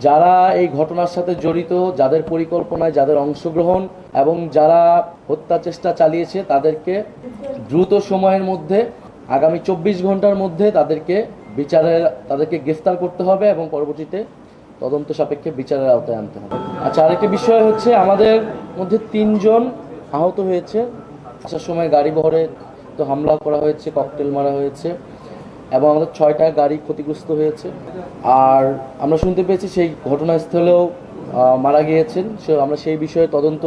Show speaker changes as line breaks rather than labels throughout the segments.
যারা এই ঘটনার সাথে জড়িত, যাদের পরিকল্পনায়, যাদের অংশগ্রহণ এবং যারা হত্যা চেষ্টা চালিয়েছে তাদেরকে দ্রুত সময়ের মধ্যে, আগামী 24 ঘন্টার মধ্যে তাদেরকে গ্রেফতার করতে হবে এবং পরবর্তীতে তদন্ত সাপেক্ষে বিচারের আওতায় আনতে হবে। আচ্ছা, আরেকটি বিষয় হচ্ছে, আমাদের মধ্যে 3 জন আহত হয়েছে। আসার সময় গাড়ি বহরে তো হামলা করা হয়েছে, ককটেল মারা হয়েছে এবং আমাদের 6টা গাড়ি ক্ষতিগ্রস্ত হয়েছে। আর আমরা শুনতে পেয়েছি সেই ঘটনাস্থলেও মারা গিয়েছেন। আমরা সেই বিষয়ে তদন্ত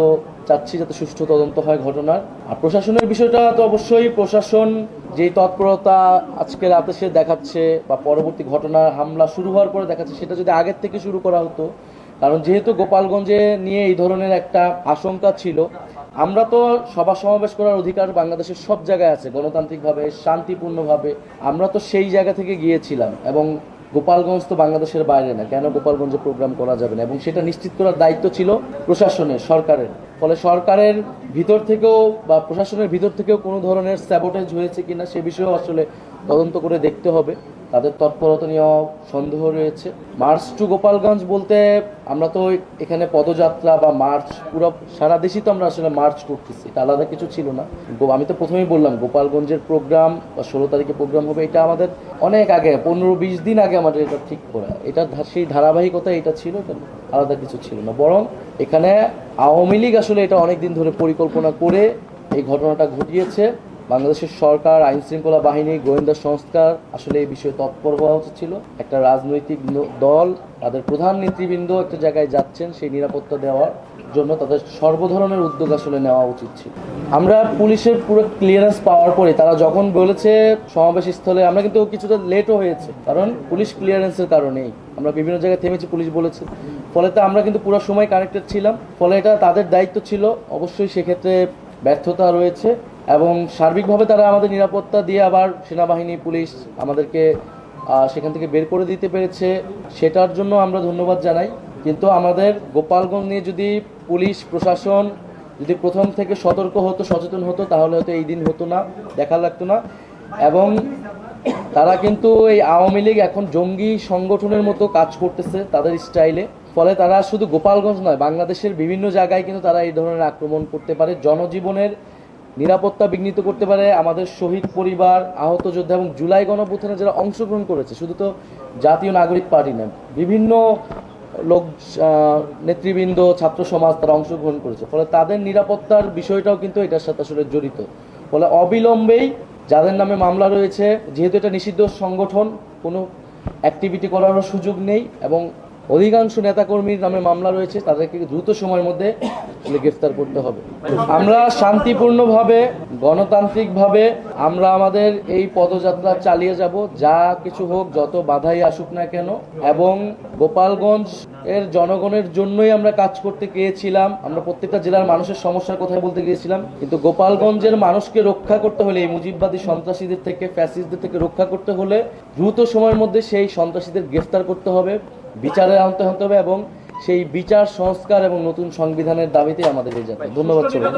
চাচ্ছি, যাতে সুষ্ঠু তদন্ত হয় ঘটনার। আর প্রশাসনের বিষয়টা তো অবশ্যই প্রশাসন যেই তৎপরতা আজকে রাতে সে দেখাচ্ছে বা পরবর্তী ঘটনার হামলা শুরু হওয়ার পরে দেখাচ্ছে, সেটা যদি আগের থেকে শুরু করা হতো। কারণ যেহেতু গোপালগঞ্জে নিয়ে এই ধরনের একটা আশঙ্কা ছিল, আমরা তো সভা সমাবেশ করার অধিকার বাংলাদেশের সব জায়গায় আছে, গণতান্ত্রিকভাবে শান্তিপূর্ণভাবে। আমরা তো সেই জায়গা থেকে গিয়েছিলাম এবং গোপালগঞ্জ তো বাংলাদেশের বাইরে না, কেন গোপালগঞ্জে প্রোগ্রাম করা যাবে না, এবং সেটা নিশ্চিত করার দায়িত্ব ছিল প্রশাসনের, সরকারের। ফলে সরকারের ভিতর থেকেও বা প্রশাসনের ভিতর থেকেও কোনো ধরনের স্যাবোটেজ হয়েছে কিনা সে বিষয়েও আসলে তদন্ত করে দেখতে হবে। তাদের তৎপরতা নিয়েও সন্দেহ রয়েছে। মার্চ টু গোপালগঞ্জ বলতে আমরা তো এখানে পদযাত্রা বা মার্চ, পুরো সারা দেশই তো আমরা আসলে মার্চ করতেছি, এটা আলাদা কিছু ছিল না। আমি তো প্রথমেই বললাম গোপালগঞ্জের প্রোগ্রাম বা 16 তারিখে প্রোগ্রাম হবে, এটা আমাদের অনেক আগে, 15-20 দিন আগে আমাদের এটা ঠিক করা। এটা সেই ধারাবাহিকতা এটা ছিল, এটা আলাদা কিছু ছিল না। বরং এখানে আওয়ামী লীগ আসলে এটা অনেক দিন ধরে পরিকল্পনা করে এই ঘটনাটা ঘটিয়েছে। বাংলাদেশের সরকার, আইন শৃঙ্খলা বাহিনী, গোয়েন্দা সংস্থা আসলে এই বিষয়ে তৎপর হওয়া উচিত ছিল। একটা রাজনৈতিক দল, তাদের প্রধান নেতৃবৃন্দ একটা জায়গায় যাচ্ছেন, সেই নিরাপত্তা দেওয়ার জন্য তাদের সর্বধরনের উদ্যোগ আসলে নেওয়া উচিত ছিল। আমরা পুলিশের পুরো ক্লিয়ারেন্স পাওয়ার পরে তারা যখন বলেছে সমাবেশ স্থলে, আমরা কিন্তু কিছুটা লেটও হয়েছে, কারণ পুলিশ ক্লিয়ারেন্সের কারণেই আমরা বিভিন্ন জায়গায় থেমেছি, পুলিশ বলেছে। ফলে তো আমরা কিন্তু পুরো সময় কানেক্টেড ছিলাম। ফলে এটা তাদের দায়িত্ব ছিল, অবশ্যই সেক্ষেত্রে ব্যর্থতা রয়েছে। এবং সার্বিকভাবে তারা আমাদের নিরাপত্তা দিয়ে আবার সেনাবাহিনী, পুলিশ আমাদেরকে সেখান থেকে বের করে দিতে পেরেছে, সেটার জন্য আমরা ধন্যবাদ জানাই। কিন্তু আমাদের গোপালগঞ্জ নিয়ে যদি পুলিশ প্রশাসন যদি প্রথম থেকে সতর্ক হতো, সচেতন হতো, তাহলে হয়তো এই দিন হতো না, দেখা লাগতো না। এবং তারা কিন্তু এই আওয়ামী লীগ এখন জঙ্গি সংগঠনের মতো কাজ করতেছে তাদের স্টাইলে। ফলে তারা শুধু গোপালগঞ্জ নয়, বাংলাদেশের বিভিন্ন জায়গায় কিন্তু তারা এই ধরনের আক্রমণ করতে পারে, জনজীবনের নিরাপত্তা বিঘ্নিত করতে পারে। আমাদের শহীদ পরিবার, আহত যোদ্ধা এবং জুলাই গণঅভ্যুত্থানে যারা অংশগ্রহণ করেছে, শুধু তো জাতীয় নাগরিক পার্টি না, বিভিন্ন লোক, নেতৃবৃন্দ, ছাত্র সমাজ তারা অংশগ্রহণ করেছে। ফলে তাদের নিরাপত্তার বিষয়টাও কিন্তু এটার সাথে আসলে জড়িত। ফলে অবিলম্বেই যাদের নামে মামলা রয়েছে, যেহেতু এটা নিষিদ্ধ সংগঠন, কোনো অ্যাক্টিভিটি করারও সুযোগ নেই এবং অধিকাংশ নেতাকর্মীর নামে মামলা রয়েছে, তাদেরকে দ্রুত সময়ের মধ্যে গ্রেফতার করতে হবে। আমরা শান্তিপূর্ণভাবে, গণতান্ত্রিকভাবে আমরা আমাদের এই পদযাত্রা চালিয়ে যাব, যা কিছু হোক, যত বাধাই আসুক না কেন। এবং গোপালগঞ্জ এর জনগণের জন্যই আমরা কাজ করতে গিয়েছিলাম। আমরা প্রত্যেকটা জেলার মানুষের সমস্যার কথা বলতে গিয়েছিলাম, কিন্তু গোপালগঞ্জের মানুষকে রক্ষা করতে হলে, এই মুজিববাদী সন্ত্রাসীদের থেকে, ফ্যাসিস্টদের থেকে রক্ষা করতে হলে দ্রুত সময়ের মধ্যে সেই সন্ত্রাসীদের গ্রেফতার করতে হবে, বিচারে আনতে হবে এবং সেই বিচার সংস্কার এবং নতুন সংবিধানের দাবিতে আমাদের এই যাত্রা। ধন্যবাদ সবাই।